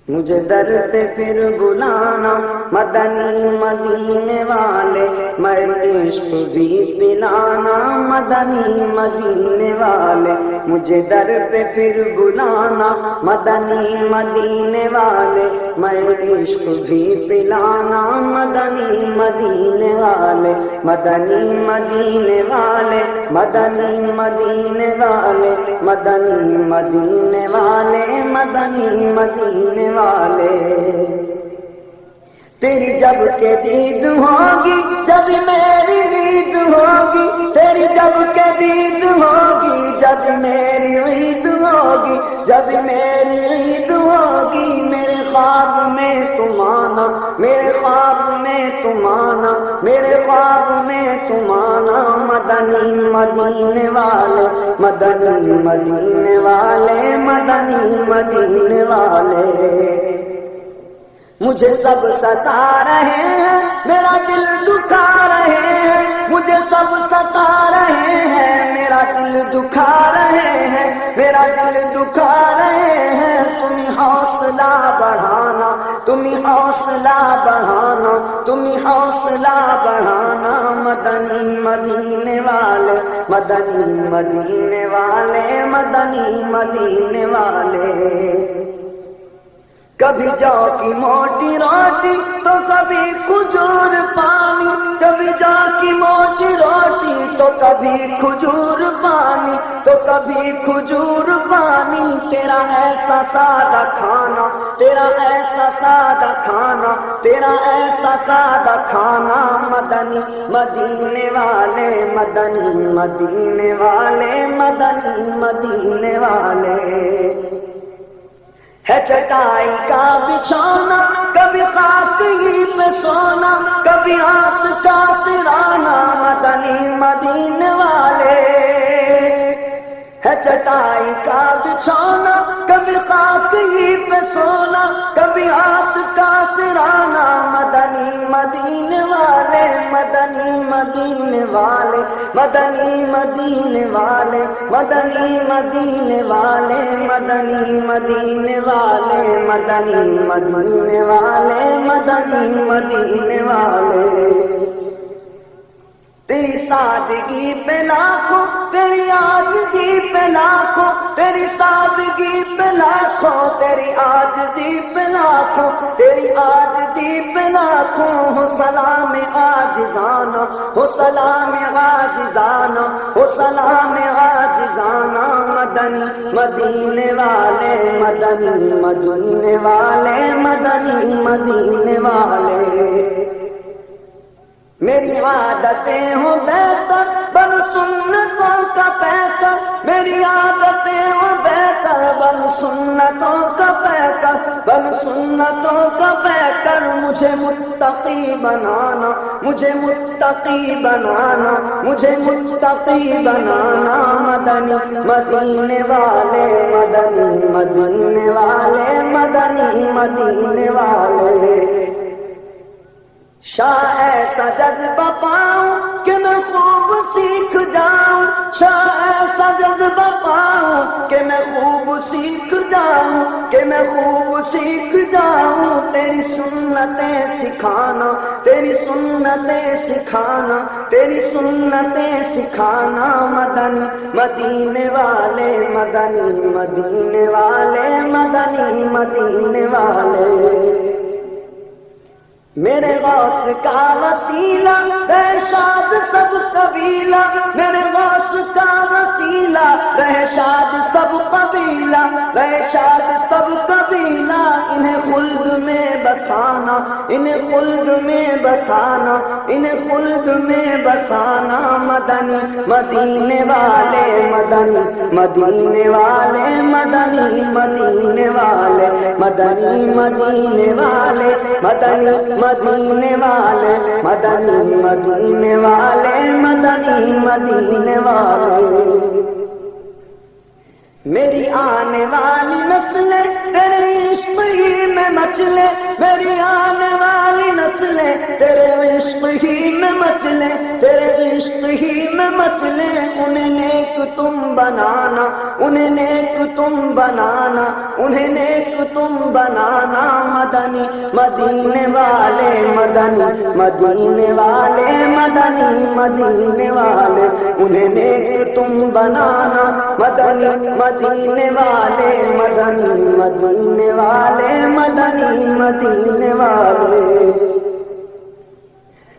مجھے در پہ پھر بلانا مدنی مدینے والے، میں عشق بھی پلانا مدنی مدینے والے، مجھے در پہ پھر بلانا مدنی مدینے والے، میں عشق بھی پلانا مدنی مدینے والے، مدنی مدینے والے، مدنی مدینے والے، مدنی مدینے والے، مدنی مدینے والے۔ تیری جب کہ دید ہوگی جب میری عید ہوگی، تیری جب کہ دید ہوگی جب میری عید ہوگی، جب میری عید ہوگی، میرے خواب میں تم آنا، میرے خواب میں تم آنا، میرے خواب میں تم آنا، مدنی مدینے والے، مدنی مدینے والے، مدنی مدینے والے۔ مجھے سب ستا رہے ہیں، میرا دل دکھا رہے ہیں، مجھے سب ستا رہے ہیں، میرا دل دکھا رہے ہیں، میرا دل دکھا رہے ہیں، تم حوصلہ بڑھانا، تم حوصلہ بڑھانا، تم حوصلہ بڑھانا، مدنی مدینے والے، مدنی مدینے والے، مدنی مدینے والے۔ کبھی جو کی موٹی روٹی تو کبھی کھجور پانی، کبھی جو کی موٹی روٹی تو کبھی کھجور پانی، تو کبھی کھجور پانی، تیرا ایسا سادہ کھانا، تیرا ایسا سادہ کھانا، تیرا ایسا سادہ کھانا، مدنی مدینے والے، مدنی مدینے والے، مدنی مدینے والے۔ ہے چٹائی کا بچھونا کبھی خاک ہی پہ سونا، کبھی ہاتھ کا سرانا، مدنی مدینے والے۔ ہے چٹائی کا بچھونا کبھی خاک ہی پہ سونا، کبھی ہاتھ کا سرانا، مدنی مدینے والے، مدنی مدینے والے، مدنی مدینے والے، مدنی مدینے والے، مدنی مدینے والے، مدنی مدینے والے، مدنی مدینے والے۔ تیری سادگی پہ لاکھوں، تیری عاجزی پہ لاکھوں، تیری سادگی پہ لاکھوں، تیری عاجزی پہ لاکھوں، تیری عاجزی پہ لاکھوں، ہو سلام عاجزانہ، ہو سلام عاجزانہ، ہو سلام عاجزانہ، مدنی مدینے والے، مدنی مدینے والے، مدنی مدینے والے۔ میری عادتیں ہوں بہتر بن سنتوں کا بہتر، میری عادتیں ہوں بہتر بن سنتوں کا بہتر، بن سنتوں کا بہتر، مجھے متقی بنانا، مجھے متقی بنانا، مجھے متقی بنانا، مدنی مدینے والے، مدنی مدینے والے، مدنی مدینے والے۔ شاہ ایسا جذبہ پاؤں کہ میں خوب سیکھ جاؤں، شاہ ایسا جذبہ پاؤں کہ میں خوب سیکھ جاؤں، کہ میں خوب سیکھ جاؤں، تیری سنتیں سکھانا، تیری سنتیں سکھانا، تیری سنتیں سکھانا، مدنی مدینے والے، مدنی مدینے والے، مدنی مدینے والے۔ میرے غوث کا وسیلہ رہے شاد سب قبیلہ، میرے غوث کا وسیلہ رہے شاد سب قبیلہ، رہے شاد سب قبیلہ، انہیں خلد میں بسانا، انہیں خلد میں بسانا، انہیں خلد میں بسانا، مدنی مدینے والے، مدنی مدینے والے، مدنی مدینے والے، مدنی مدینے والے، مدنی مدینے والے، مدنی مدینے والے، مدنی مدینے والے۔ میری آنے والی نسلیں تیرے عشق ہی میں مچلے، میری آنے والی نسلیں تیرے عشق ہی میں مچلے، تیرے عشق ہی میں مچلے انہیں نیک تم بنانا، انہیں نیک تم بنانا، انہیں نیک تم بنانا، مدنی مدینے والے مدنی مدینے والے مدنی مدینے والے انہیں نیک تم بنانا، مدنی مدینے والے مدنی مدینے والے مدنی مدینے والے۔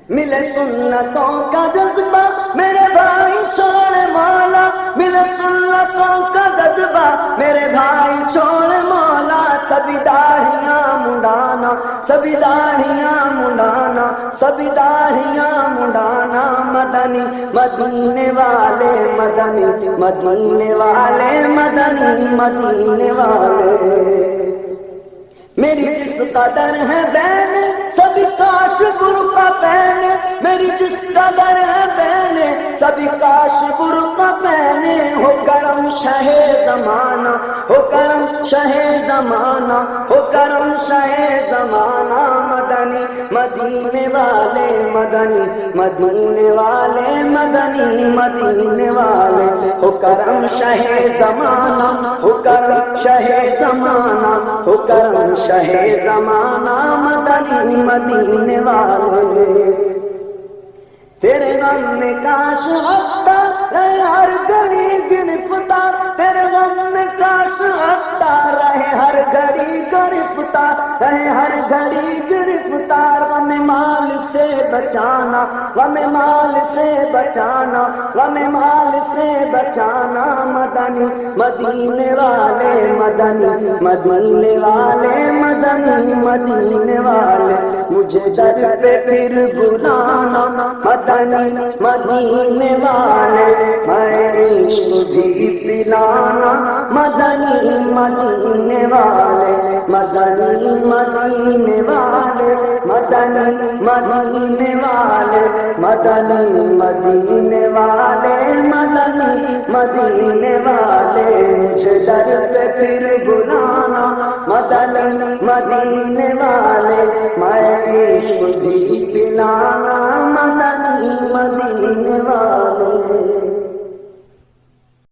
ملے سنتوں کا جذبہ میرے بھائی چھوڑ مولا، ملے سنتوں کا جذبہ میرے بھائی چھوڑ مولا، سبھی داڑھیاں منڈانا، سبھی داڑھیاں منڈانا، سبھی داڑھیاں منڈانا، مدنی مدینے والے مدنی مدینے والے مدنی مدینے والے۔ میری جس قدر ہے بہن سبھی کاش برقع پہنے، میری جس قدر ہے بہن سبھی کاش برقع پہنے، ہو کرم شہ زمانہ، ہو کرم شہ زمانہ، ہو کرم شہ زمانہ، مدنی مدینے والے مدنی مدینے والے مدنی مدینے والے، ہو کرم شہ زمانہ، ہو کرم شہ زمانہ، ہو کرم شہ زمانہ، مدنی مدینے والے۔ تیرے غم میں کاش ہفتہ رہے ہر گھڑی گرفتار، تیرے غم میں کاش ہفتہ رہے ہر گھڑی گرفتار، رہے ہر گھڑی گرفتار، غم مال سے بچانا، غم مال سے بچانا، غم مال سے بچانا، مدنی مدینے والے مدنی مدینے والے مدنی مدینے والے، مجھے در پہ پھر بلانا، مدنی مدینے والے، میں عشق بھی پلانا، مدنی مدینے والے، مدنی مدینے والے، مدنی مدینے والے، مدنی مدینے والے، مدنی مدینے والے، مجھے در پہ پھر بلانا، مدنی مدینے